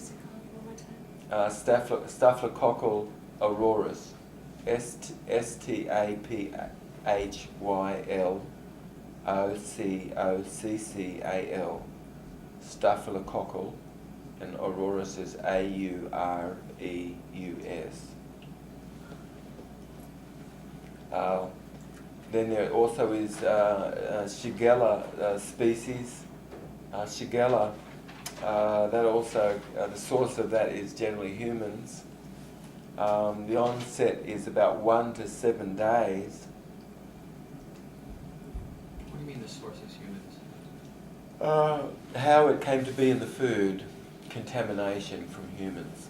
What's it called one more time? Staphylococcal aureus. Staphylococcal. Staphylococcal, and aureus is Aureus. Then there also is Shigella species. Shigella, that also, the source of that is generally humans. The onset is about 1 to 7 days. What do you mean the source is humans? How it came to be in the food, contamination from humans.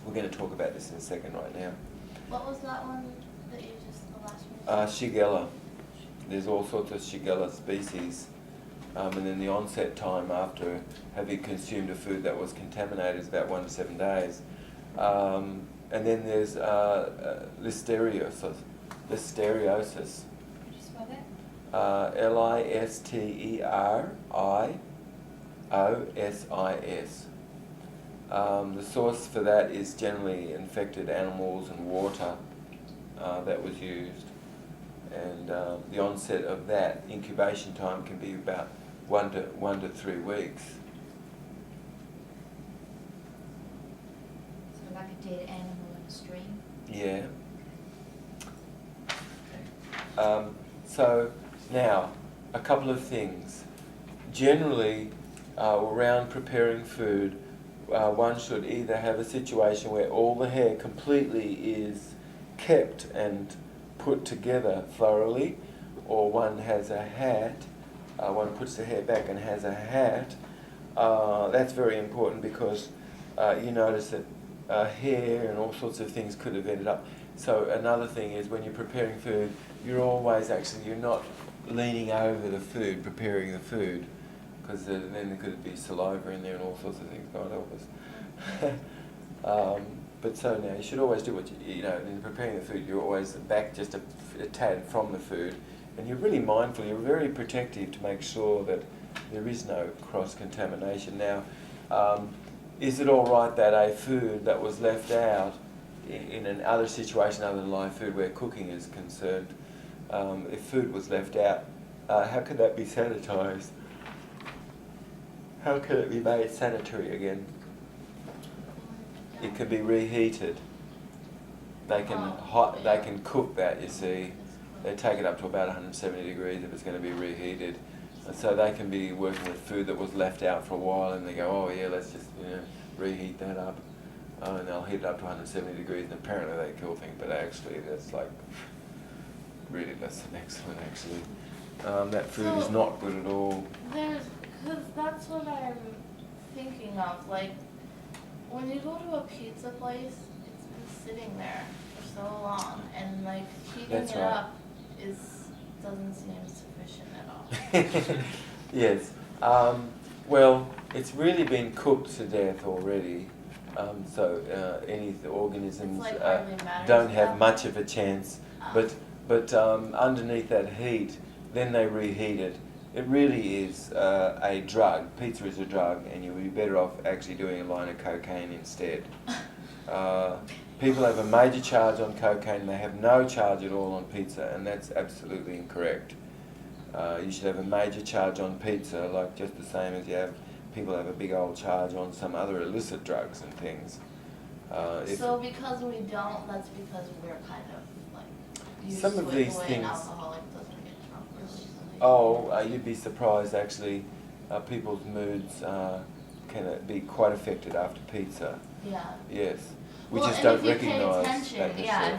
We're going to talk about this in a second right now. What was that one that you just, the last one? Shigella. There's all sorts of Shigella species. And then the onset time after having consumed a food that was contaminated is about 1 to 7 days. And then there's listeriosis. Listeriosis. Could you spell that? Listeriosis. The source for that is generally infected animals and water that was used. And the onset of that incubation time can be about 1 to 3 weeks. So like a dead animal in a stream? Yeah. So now, a couple of things. Generally, around preparing food, one should either have a situation where all the hair completely is kept and put together thoroughly, or one has a hat, one puts the hair back and has a hat. That's very important because you notice that hair and all sorts of things could have ended up. So another thing is when you're preparing food, you're not leaning over the food, preparing the food, because then there could be saliva in there and all sorts of things, God help us. But so now you should always do what in preparing the food, you're always back just a tad from the food, and you're really mindful, you're very protective to make sure that there is no cross-contamination. Now, is it all right that a food that was left out in another situation other than live food where cooking is concerned, if food was left out, how could that be sanitized? How could it be made sanitary again? It can be reheated. They can cook that, you see. They take it up to about 170 degrees if it's going to be reheated. And so they can be working with food that was left out for a while and they go, oh yeah, let's just reheat that up. And they'll heat it up to 170 degrees and apparently they kill things, but actually that's like really less than excellent actually. That food is not good at all. Because that's what I'm thinking of, like, when you go to a pizza place, it's been sitting there for so long, and like heating it up doesn't seem sufficient at all. Yes. Well, it's really been cooked to death already, so any organisms It's like hardly matters don't have about much it. of a chance. But underneath that heat, then they reheat it. It really is a drug. Pizza is a drug, and you would be better off actually doing a line of cocaine instead. People have a major charge on cocaine, and they have no charge at all on pizza, and that's absolutely incorrect. You should have a major charge on pizza, like just the same as people have a big old charge on some other illicit drugs and things. So because we don't, that's because we're kind of like used some to of it these the way things. an alcoholic doesn't get drunk really easily. Oh, you'd be surprised actually. People's moods can be quite affected after pizza. Yeah. Yes. We Well, just and don't if you recognise pay attention, that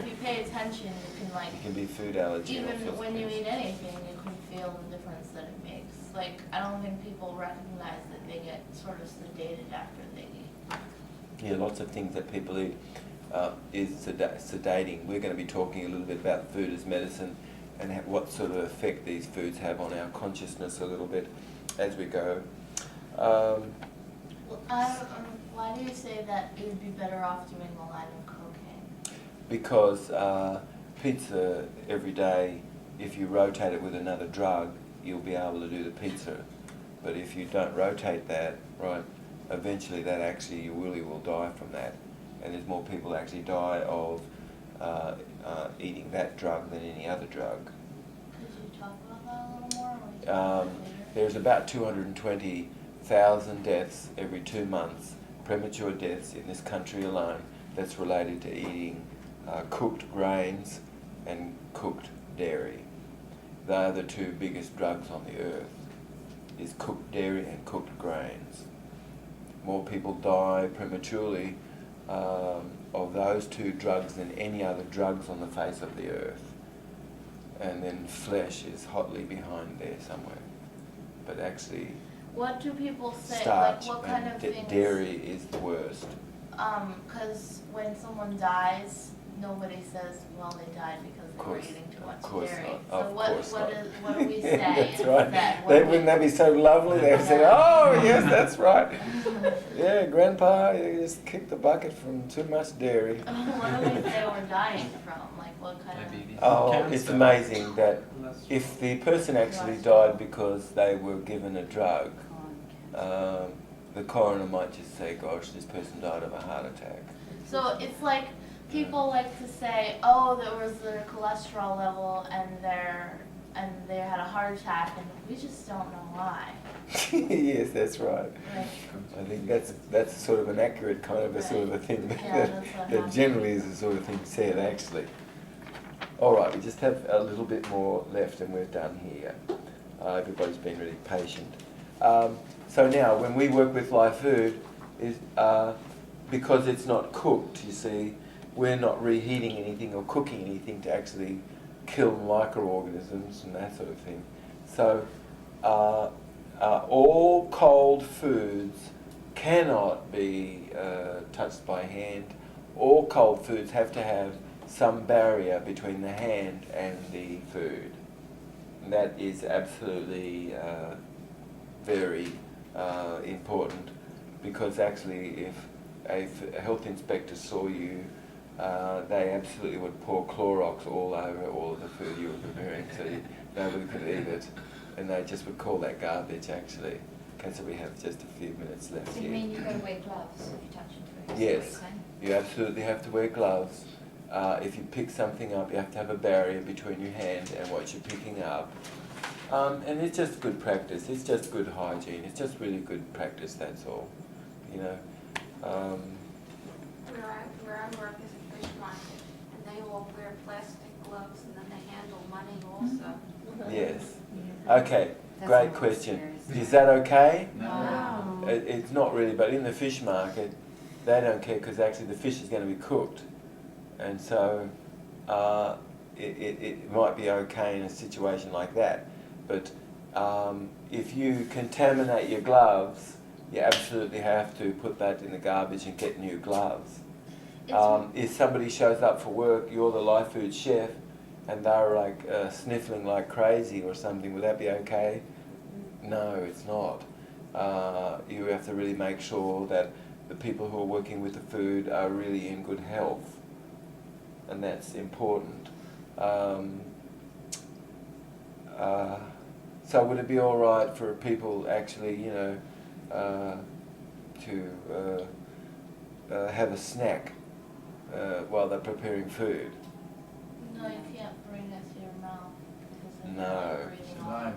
if you pay attention, you can like, it can be food allergy. and all even sorts of when you things. eat anything, you can feel the difference that it makes. Like, I don't think people recognize that they get sort of sedated after they eat. Yeah, lots of things that people eat is sedating. We're going to be talking a little bit about food as medicine and what sort of effect these foods have on our consciousness a little bit as we go. Why do you say that it would be better off doing a line of cocaine? Because pizza every day, if you rotate it with another drug, you'll be able to do the pizza. But if you don't rotate that, right, eventually that actually you really will die from that. And there's more people actually die of eating that drug than any other drug. Could you talk about that a little more? Or we can talk Um, about it later? There's about 220,000 deaths every 2 months, premature deaths in this country alone, that's related to eating cooked grains and cooked dairy. They are the two biggest drugs on the earth, is cooked dairy and cooked grains. More people die prematurely of those two drugs than any other drugs on the face of the earth. And then flesh is hotly behind there somewhere. But actually, What do people say? starch Like, what kind and of things? dairy is the worst. 'Cause when someone dies, nobody says, well, they died because they were Course, eating too of much course dairy. not, So of course not. what do we say That's instead? right. What They, do wouldn't that be so lovely? They'd say, oh yes, that's right. Yeah, Grandpa, you just kicked the bucket from too much dairy. What do we say we're dying from? Like, what kind Diabetes. Oh, Cancer. it's amazing that Cholesterol. if the person actually died because they were given a drug, the coroner might just say, gosh, this person died of a heart attack. of? So it's like people like to say, oh, there was their cholesterol level and they had a heart attack, and we just don't know why. Yes, that's right. Right. I think that's sort of an accurate kind of a sort of a thing Yeah, that, that's what that happens. generally is the sort of thing said actually. All right, we just have a little bit more left and we're done here. Everybody's been really patient. So now, when we work with live food, is because it's not cooked, you see, we're not reheating anything or cooking anything to actually kill microorganisms and that sort of thing. So all cold foods cannot be touched by hand. All cold foods have to have some barrier between the hand and the food. And that is absolutely very important, because actually if a health inspector saw you, they absolutely would pour Clorox all over all of the food you were preparing, so nobody could eat it, and they just would call that garbage actually. Okay, so we have just a few minutes left So you here. mean you've got to wear gloves if you're touching food? is that what Yes, you're saying? you absolutely have to wear gloves. If you pick something up, you have to have a barrier between your hand and what you're picking up. And it's just good practice. It's just good hygiene. It's just really good practice, that's all. You know. Where I work is a fish market, and they all wear plastic gloves, and then they handle money also. Yes. Okay, That's great not question. serious. Is that okay? Wow. It's not really, but in the fish market, they don't care because actually the fish is going to be cooked. And so it might be okay in a situation like that. But if you contaminate your gloves, you absolutely have to put that in the garbage and get new gloves. If somebody shows up for work, you're the live food chef, and they're like sniffling like crazy or something, would that be okay? No, it's not. You have to really make sure that the people who are working with the food are really in good health, and that's important. So would it be all right for people actually, you know, to have a snack while they're preparing food? No, you can't bring it to your mouth because then No. you're breathing all over.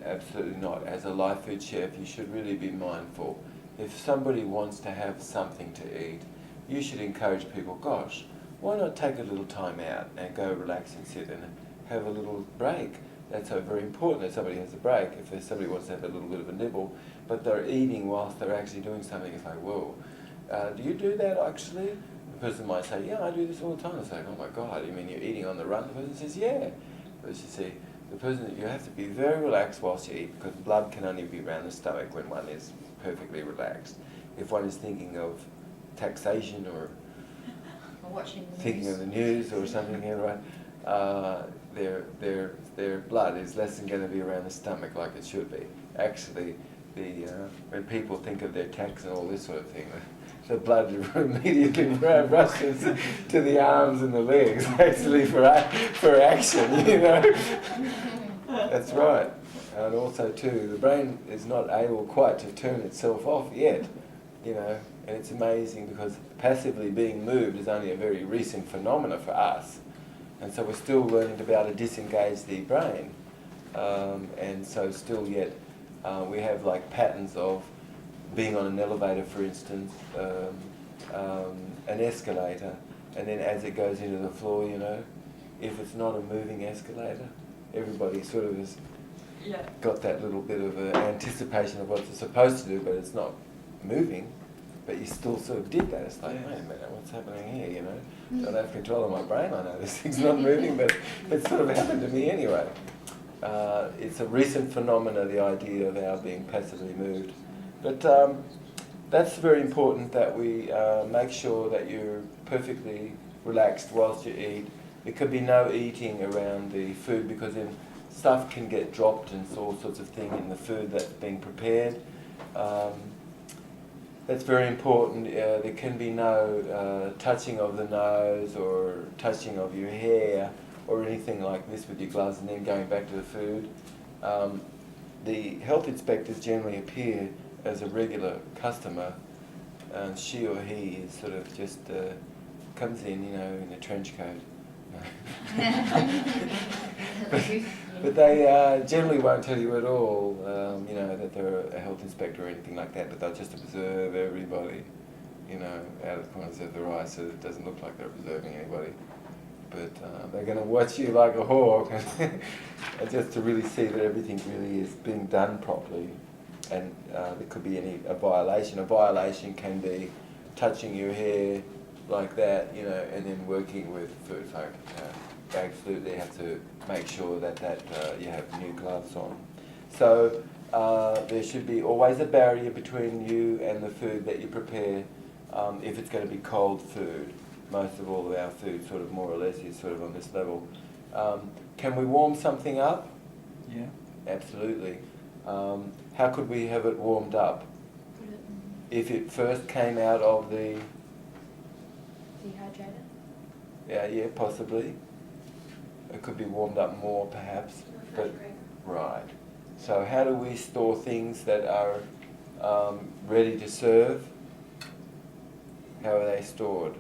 Absolutely not. As a live food chef, you should really be mindful. If somebody wants to have something to eat, you should encourage people, gosh, why not take a little time out and go relax and sit and have a little break? That's so very important that somebody has a break. If somebody wants to have a little bit of a nibble, but they're eating whilst they're actually doing something, it's like, whoa, do you do that actually? The person might say, yeah, I do this all the time. It's like, oh my God, you mean you're eating on the run? The person says, yeah. But you see, the person, you have to be very relaxed whilst you eat, because blood can only be around the stomach when one is perfectly relaxed. If one is thinking of taxation or Or watching the thinking news. of the news or something, yeah, right, their blood is less than going to be around the stomach like it should be. Actually, when people think of their tax and all this sort of thing, the blood immediately rushes to the arms and the legs, actually for action, you know. That's right. And also too, the brain is not able quite to turn itself off yet. you know, and it's amazing because passively being moved is only a very recent phenomena for us, and so we're still learning to be able to disengage the brain, and so still yet we have like patterns of being on an elevator, for instance, an escalator, and then as it goes into the floor, you know, if it's not a moving escalator, everybody sort of has got that little bit of anticipation of what it's supposed to do, but it's not moving, but you still sort of did that. It's like, wait a minute, what's happening here, you know? Don't have control of my brain, I know this thing's not moving, but it sort of happened to me anyway. It's a recent phenomena, the idea of our being passively moved. But that's very important that we make sure that you're perfectly relaxed whilst you eat. There could be no eating around the food because then stuff can get dropped and all sorts of things in the food that's being prepared. That's very important. There can be no touching of the nose or touching of your hair or anything like this with your gloves and then going back to the food. The health inspectors generally appear as a regular customer, and she or he is sort of just comes in, you know, in a trench coat. but they generally won't tell you at all, you know, that they're a health inspector or anything like that, but they'll just observe everybody, you know, out of the corners of their eyes so it doesn't look like they're observing anybody. But they're going to watch you like a hawk and just to really see that everything really is being done properly. And there could be a violation. A violation can be touching your hair like that, you know, and then working with food. Like, absolutely have to make sure that you have new gloves on. So there should be always a barrier between you and the food that you prepare if it's going to be cold food. Most of all of our food sort of more or less is sort of on this level. Can we warm something up? Yeah. Absolutely. How could we have it warmed up? If it first came out of the... Dehydrated? Yeah, possibly. It could be warmed up more perhaps. But, right. So how do we store things that are ready to serve? How are they stored?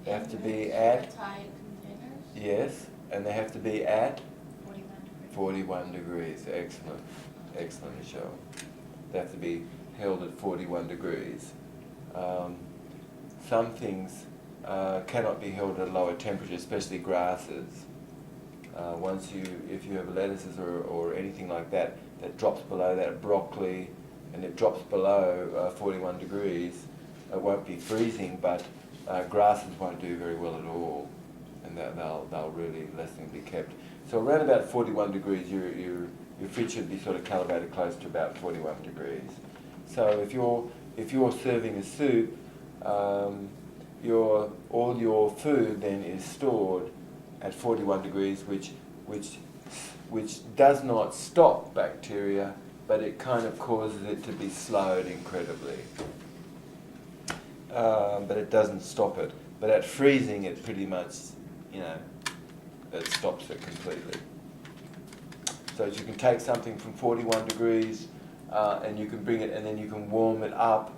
They have to be at... Tight containers? Yes, and they have to be at... 41 degrees. 41 degrees, excellent. Excellent, Michelle. They have to be held at 41 degrees. Some things cannot be held at a lower temperature, especially grasses. If you have lettuces or anything like that, that drops below that, broccoli, and it drops below 41 degrees, it won't be freezing, but grasses won't do very well at all, and they'll really less than be kept. So around about 41 degrees, your fridge should be sort of calibrated close to about 41 degrees. So if you're serving a soup, all your food then is stored at 41 degrees, which does not stop bacteria, but it kind of causes it to be slowed incredibly. But it doesn't stop it. But at freezing, it pretty much, you know, it stops it completely. So you can take something from 41 degrees and you can bring it, and then you can warm it up,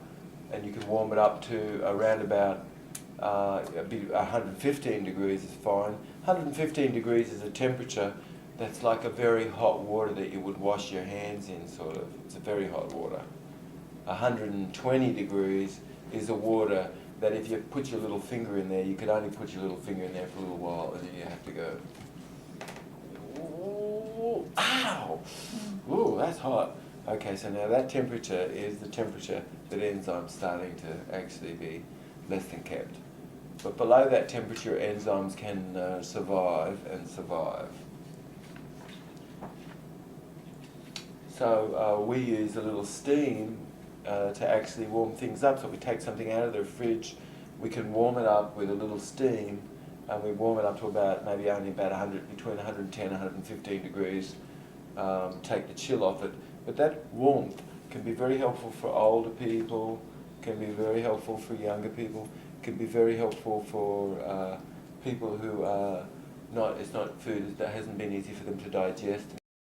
and you can warm it up to around about 115 degrees is fine. 115 degrees is a temperature that's like a very hot water that you would wash your hands in, sort of. It's a very hot water. 120 degrees is a water that if you put your little finger in there, you could only put your little finger in there for a little while, and then you have to go, ooh, ow! Ooh, that's hot. Okay, so now that temperature is the temperature that enzymes starting to actually be less than kept. But below that temperature, enzymes can survive and survive. So we use a little steam to actually warm things up. So if we take something out of the fridge, we can warm it up with a little steam, and we warm it up to about maybe only about between 110 and 115 degrees. Take the chill off it. But that warmth can be very helpful for older people, can be very helpful for younger people, can be very helpful for people who are it's not food that hasn't been easy for them to digest